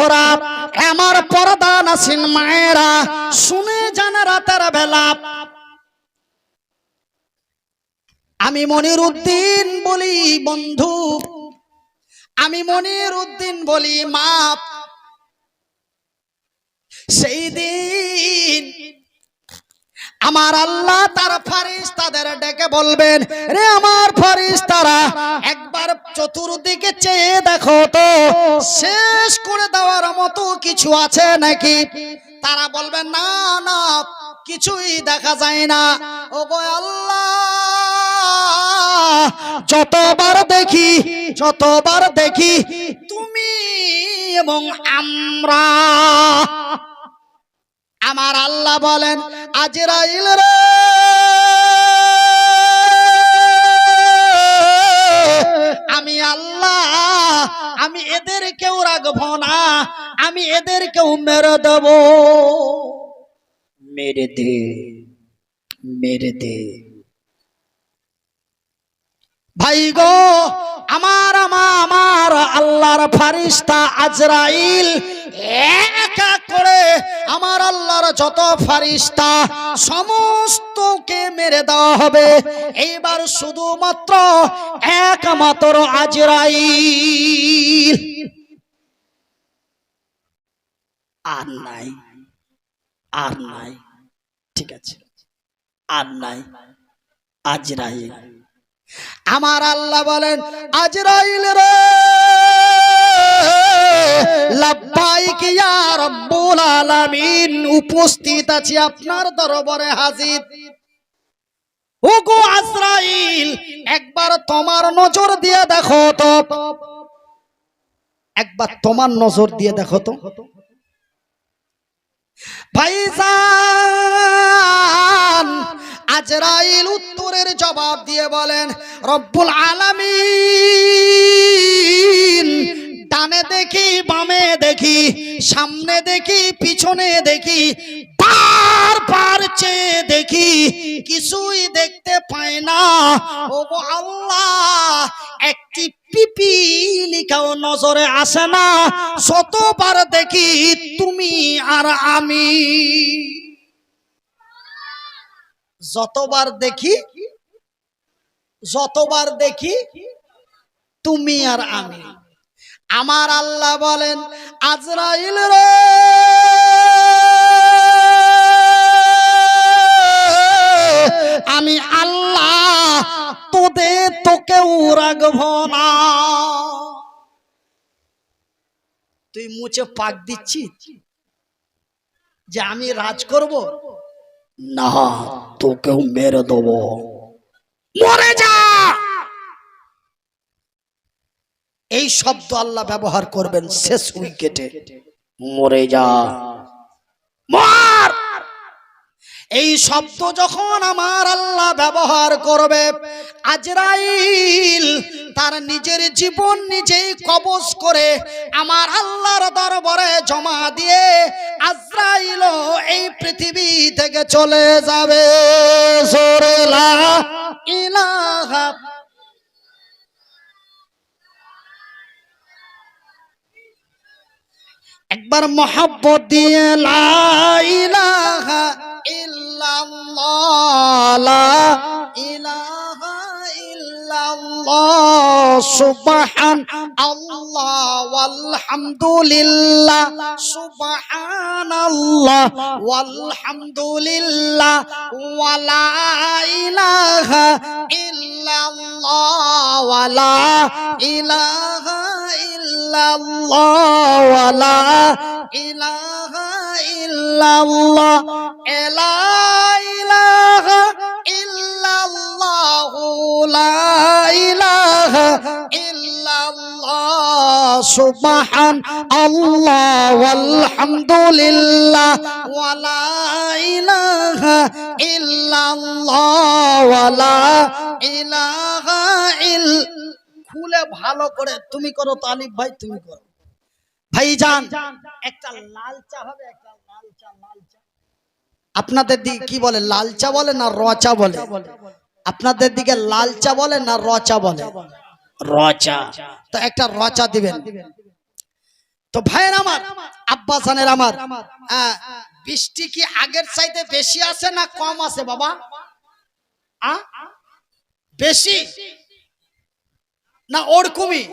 বন্ধুরা, আমার পর্দা নাসিন মায়েরা, শুনে যান রাতের বেলা আমি মনির উদ্দিন বলি বন্ধু, আমি মনির উদ্দিন বলি মা, সেই দিন আমার আল্লাহ তার ফেরেশতাদের ডেকে বলবেন, রে আমার ফেরেশতারা, একবার চতুর্দিকে চেয়ে দেখো তো শেষ করে দেওয়ার মতো কিছু আছে নাকি? তারা বলবেন, না না, কিছুই দেখা যায় না। ওগো আল্লাহ, যতবার দেখি তুমি এবং আমরা। আমার আল্লাহ বলেন, আজরাইল রে, আমি আল্লাহ, আমি এদেরকেও রাখবো না, আমি এদেরকেও মেরে দেব। মেরে দে ভাই গো, আমার আল্লাহর ফেরেশতা আজরাইল এক এক করে আমার আল্লাহর যত ফেরেশতা সমস্তকে মেরে দেওয়া হবে। এইবার শুধুমাত্র একমাত্র আজরাইল আর নাই, ঠিক আছে, আর নাই আজরাইল। আমার আল্লাহ বলেন, আজরাইল রে, লাব্বাইক ইয়া রাব্বুল আলামিন, উপস্থিত আছি আপনার দরবারে হাজির। ওগো আজরাইল, একবার তোমার নজর দিয়ে দেখো তো, একবার তোমার নজর দিয়ে দেখো তো। ভাইজান, আজরাইল উত্তরের জবাব দিয়ে বলেন, রব্বুল আলামিন, ডানে দেখি, বামে দেখি, সামনে দেখি, পিছনে দেখি, বারবার চেয়ে দেখি, কিছুই দেখতে পাই না। ওগো আল্লাহ, একটি পিপিলিকাও নজরে আসে না। শতবার দেখি তুমি আর আমি, যতবার দেখি তুমি আর আমি। আমার আল্লাহ বলেন, আজরাইল রে, আমি আল্লাহ তোকেও রাখবো না। তুই মুছে পাক দিচ্ছিস যে আমি রাজ করব? না, তোকেও মেরে দেবো, মরে যা। এই শব্দ আল্লাহ ব্যবহার করবেন শেষ উইকেটে, মরে যা, মর। এই শব্দ যখন আমার আল্লাহ ব্যবহার করবে, আজরাইল তার নিজের জীবন নিজেই কবজ করে আমার আল্লাহর দরবারে জমা দিয়ে আজরাইল এই পৃথিবী থেকে চলে যাবে। জোরে লা ইলাহা, একবার মোহাব্বত দিয়ে লা ইলাহা ইল্লাল্লাহ, লা ইলাহা ইল্লাল্লাহ, সুবহানাল্লাহ ওয়ালহামদুলিল্লাহ, সুবহানাল্লাহ ওয়ালহামদুলিল্লাহ, ওয়া লা ইলাহা ইল্লাল্লাহ, ওয়া লা ইলাহা ইল্লাল্লাহ, ওয়া লা ইলাহা ইল্লাল্লাহ, লা ইলাহা ইল্লাল্লাহ, লা ইলাহা ইল্লাল্লাহ, সুবহানাল্লাহ ওয়ালহামদুলিল্লাহ, ওয়া লা ইলাহা ইল্লাল্লাহ, ওয়া লা ইলাহা ইল্লাল্লাহ। খুলে ভালো করে তুমি করো তো আলিফ ভাই, তুমি করো। ভাইজান, একটা লাল চা হবে, একটা লাল চা। আপনাদের দিকে কি বলে, লাল চা বলে না রচা বলে? আপনাদের দিকে লাল চা বলে না রচা বলে? রচা। তো একটা রচা দিবেন। তো তো ভাইয়ের আমার, আব্বা জানের আমার, বৃষ্টি কি আগের চাইতে বেশি আছে না কম আছে বাবা? বেশি না ওরকমই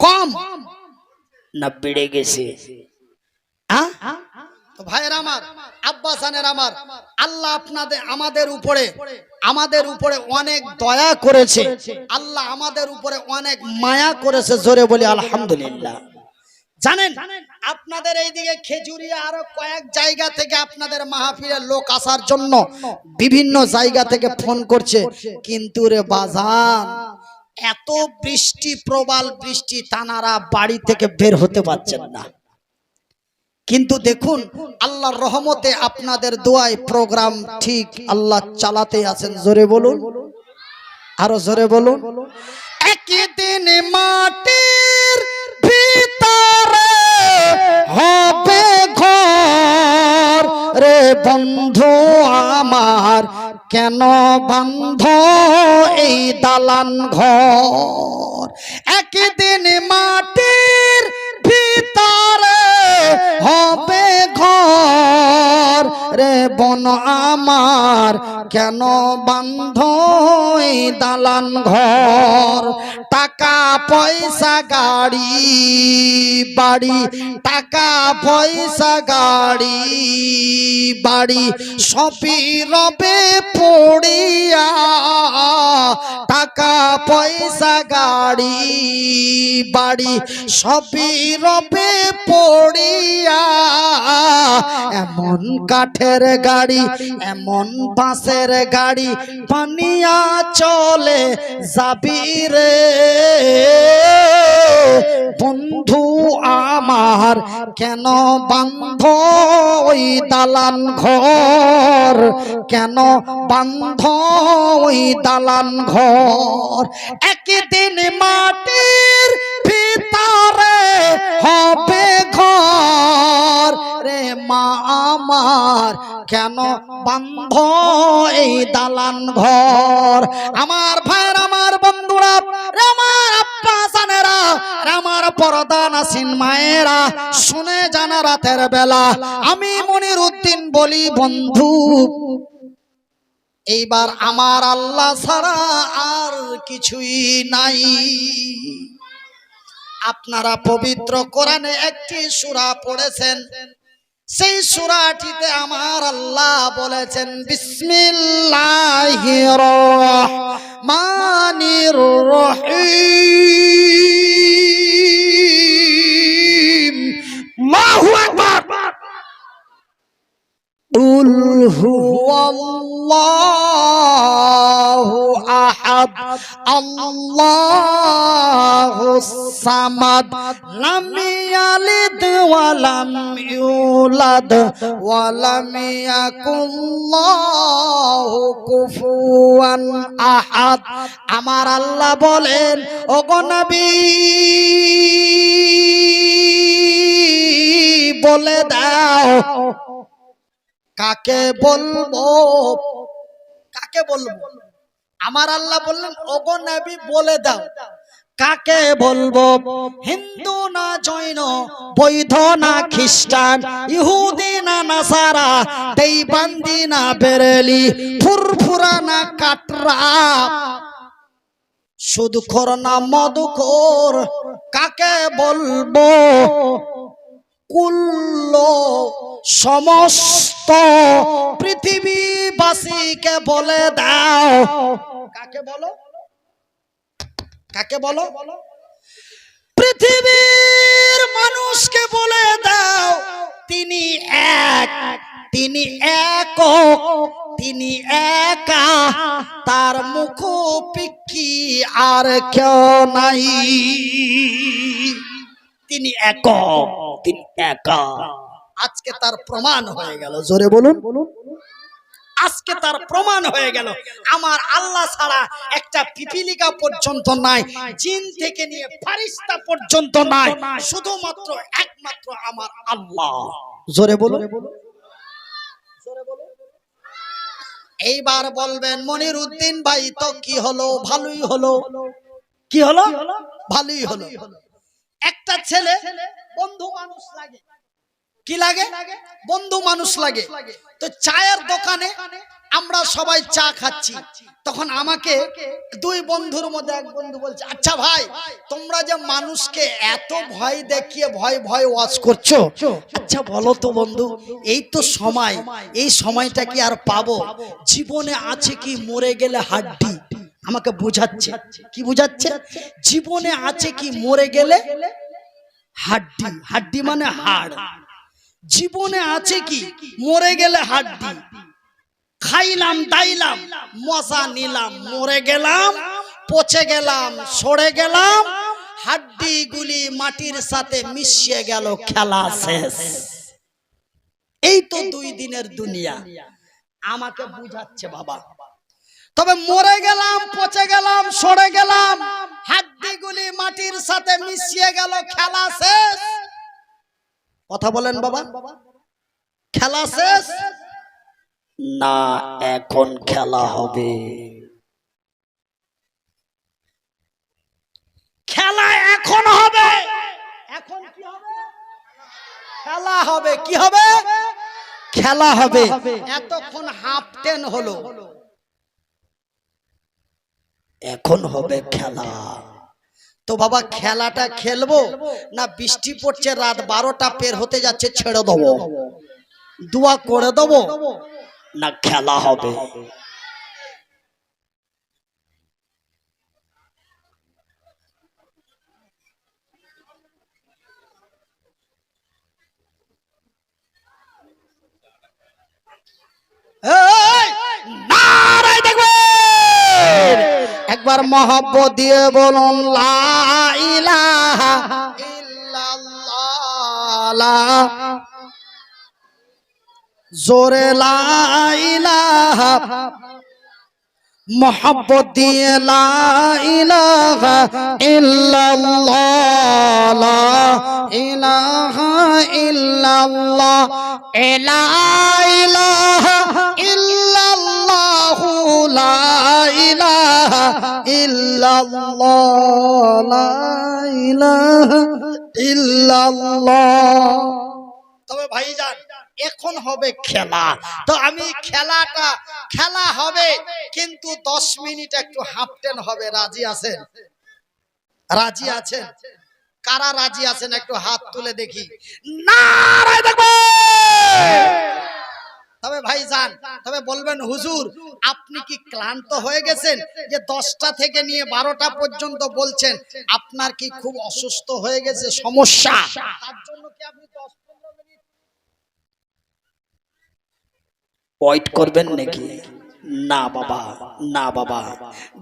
কম না বেড়ে গেছে? তো ভাইয়ের আমার, আব্বা জানের আমার, আল্লাহ আপনাদের আমাদের উপরে অনেক দয়া করেছে, আল্লাহ আমাদের উপরে অনেক মায়া করেছে। জোরে বলি আলহামদুলিল্লাহ। জানেন আপনাদের এইদিকে খেজুরিয়া আরো কয়েক জায়গা থেকে আপনাদের মাহফিলের লোক আসার জন্য বিভিন্ন জায়গা থেকে ফোন করছে, কিন্তু রে বাজান এত বৃষ্টি, প্রবল বৃষ্টি, তানারা বাড়ি থেকে বের হতে পারছেন না। কিন্তু দেখুন আল্লাহর রহমতে আপনাদের দোয়ায় প্রোগ্রাম ঠিক আল্লাহ চালাতে আছেন। জোরে বলুন, আরো জোরে বলুন। একদিন মাটির ভিতরে হবে ঘর রে বন্ধু আমার, কেন বন্ধ এই দালান ঘর? একদিন মাটির ভিতরে হবে ঘর রে বন আমার, কেন বন্ধ এই দালান ঘর? টাকা পয়সা গাড়ি বাড়ি, টাকা পয়সা গাড়ি বাড়ি সবই রবে পড়িয়া, টাকা পয়সা গাড়ি বাড়ি সবই রবে পড়িয়া। এমন কাঠের গাড়ি, এমন বাঁশের গাড়ি বানিয়া চলে যাবি রে বন্ধু আমার, কেন বান্ধ ওই দালান ঘর? কেন বান্ধ ওই দালান ঘর? একদিন মাটির ভিতরে হবে ঘর রে মা আমার, কেন বান্ধ এই দালান ঘর? আমার ভাইয়ের, আমার বন্ধুরা, আমার আব্বা জানেরা, আমার পর্দা নাসিন মায়েরা, শুনে জানা রাতের বেলা আমি মনির উদ্দিন বলি, বন্ধু এইবার আমার আল্লাহ ছাড়া আর কিছুই নাই। আপনারা পবিত্র কোরআনে একটি সূরা পড়েছেন, সেই সূরাটিতে আমার আল্লাহ বলেছেন বিসমিল্লাহির রহমানির রহিম। আল্লাহু আকবার। কুল হুয়াল্লাহু আহাদ আল্লাহুস সামাদ লাম ইয়ালিদ ওয়া লাম ইউলাদ ওয়া লাম ইয়াকুল্লাহু কুফুয়ান আহাদ। আমার আল্লাহ বলেন, ওগো নবী বলে দাও, কাকে বলবো? কাকে বলবো? আমার আল্লাহ বললেন, ওগো নবী বলে দাও, কাকে বলবো? হিন্দু না জৈন, বৌদ্ধ না খ্রিস্টান, ইহুদি না নাসারা, দেওবন্দি না বেরেলি, ফুরফুরা না কাটরা, সুদখোর না মদখোর, কাকে বলবো? কুল্লো সমস্ত পৃথিবীবাসীকে বলে দাও। কাকে বলো? কাকে বলো? পৃথিবীর মানুষকে বলে দাও, তিনি এক, তিনি একক, তিনি একা, তার মুখোপিক্ষি আর কেউ নাই। তিনি একক, তিনি একা। আজকে তার প্রমাণ হয়ে গেল। জোরে বলুন। আজকে তার প্রমাণ হয়ে গেল, আমার আল্লাহ ছাড়া একটা পিপিলিকা পর্যন্ত নাই, জিন থেকে নিয়ে ফারিস্তা পর্যন্ত নাই, শুধুমাত্র একমাত্র আমার আল্লাহ। জোরে বলুন। এইবার বলবেন, মনির উদ্দিন ভাই তো কি হলো? ভালোই হলো। কি হলো? ভালোই হলো। একটা ছেলে বন্ধু মানুষ লাগে, কি লাগে? বন্ধু মানুষ লাগে। তো চায়ের দোকানে আমরা সবাই চা খাচ্ছি, তখন আমাকে দুই বন্ধুর মধ্যে এক বন্ধু বলছে, আচ্ছা ভাই, তোমরা যে মানুষকে এত ভয় দেখিয়ে ভয় ভয় ওয়াজ করছো, আচ্ছা বলো তো বন্ধু, এই তো সময়, এই সময়টা কি আর পাবো? জীবনে আছে কি মরে গেলে হাড্ডি? আমাকে বুঝাচ্ছে, কি বুঝাচ্ছে? জীবনে আছে কি মরে গেলে হাড্ডি, হাড্ডি মানে হাড়। জীবনে আছে কি মরে গেলে হাড্ডি? খাইলাম দাইলাম মজা নিলাম, মরে গেলাম, পচে গেলাম, সরে গেলাম, হাড্ডি গুলি মাটির সাথে মিশিয়ে গেল, খেলা শেষ। এই তো 2 দিনের দুনিয়া। আমাকে বুঝাচ্ছে বাবা, তবে মরে গেলাম, পচে গেলাম, সরে গেলাম, হাড্ডি গুলি মাটির সাথে মিশিয়ে গেল, খেলা শেষ। কথা বলেন বাবা, খেলা শেষ না এখন খেলা হবে? খেলা এখন হবে। এখন কি হবে? খেলা হবে। কি হবে? খেলা হবে। এতক্ষণ হাফ টেন হলো, এখন হবে খেলা। তো বাবা খেলাটা খেলবো না বৃষ্টি পড়ছে, রাত 12টা পের হতে যাচ্ছে, ছেড়ে দেবো, দোয়া করে দেবো, না খেলা হবে? নারায়ে তাকবীর! একবার মহব্বত দিয়ে বলুন লা ইলাহা ইল্লাল্লাহ, জোরে লা ইলাহা, मोहब्बत दिए ला इलाहा इल्लल्लाह, ला इलाहा इल्लल्लाह, ला इलाहा इल्लल्लाह, ला इलाहा इल्लल्लाह, ला इलाहा इल्लल्लाह। তবে ভাইজান এখন হবে খেলা। তো আমি খেলা হবে, কিন্তু 10 মিনিট একটু হাফ টেন হবে। রাজি আছেন? রাজি আছেন? কারা রাজি আছেন একটু হাত তুলে দেখি। নারায়ে তাকবীর! তবে ভাইজান, তবে বলবেন হুজুর আপনি কি ক্লান্ত হয়ে গেছেন যে 10টা থেকে নিয়ে 12টা পর্যন্ত বলছেন? আপনার কি খুব অসুস্থ হয়ে গেছে, সমস্যা? তার জন্য কি আপনি 10-15 মিনিট ওয়েট করবেন নাকি? না বাবা, না বাবা,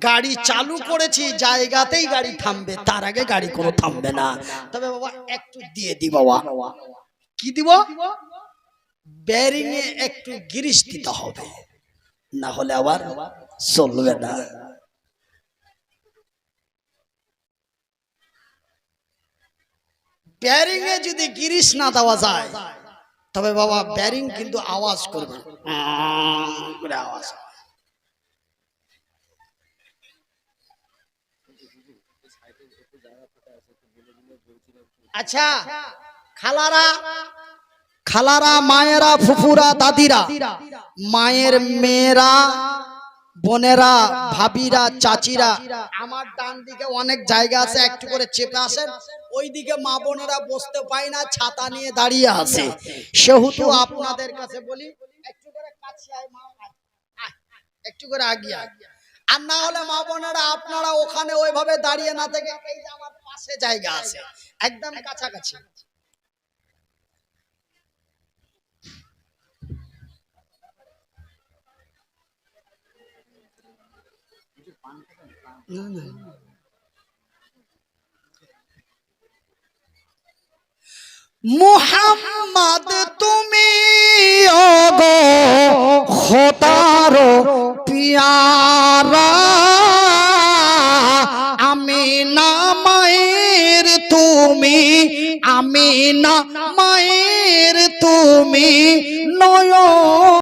গাড়ি চালু করেছি, জায়গাতেই গাড়ি থামবে, তার আগে গাড়ি কোনো থামবে না। তবে বাবা একটু দিয়ে দি বাবা। কি দিব? বেরিং এ একটু গ্রিস দিতে হবে, না হলে আবার চলবে না। বেরিং এ যদি গ্রিস না দেওয়া যায় তবে বাবা বেরিং কিন্তু আওয়াজ করবে, আওয়াজ। আচ্ছা খালারা, মায়েরা, ফুফুরা, দাদিরা, মায়ের মেয়েরা, বোনেরা, ভাবিরা, চাচিরা, আমার ডান দিকে অনেক জায়গা আছে, একটু করে চেপে আসেন। ওইদিকে মা বোনেরা বসতে পায় না, ছাতা নিয়ে দাঁড়িয়ে আছে, সেহেতু আপনাদের কাছে বলি একটু করে কাছে আয় মা, একটু করে আগিয়ে আয়। আর না হলে মা বোনেরা আপনারা ওখানে ওইভাবে দাঁড়িয়ে না থেকে এই যে আমার পাশে জায়গা আছে, একদম কাছাকাছি। মুহাম্মদ তুমি ওগো খোদার পিয়ারা, আমিনা মায়ের তুমি, আমিনা মায়ের তুমি নয়ন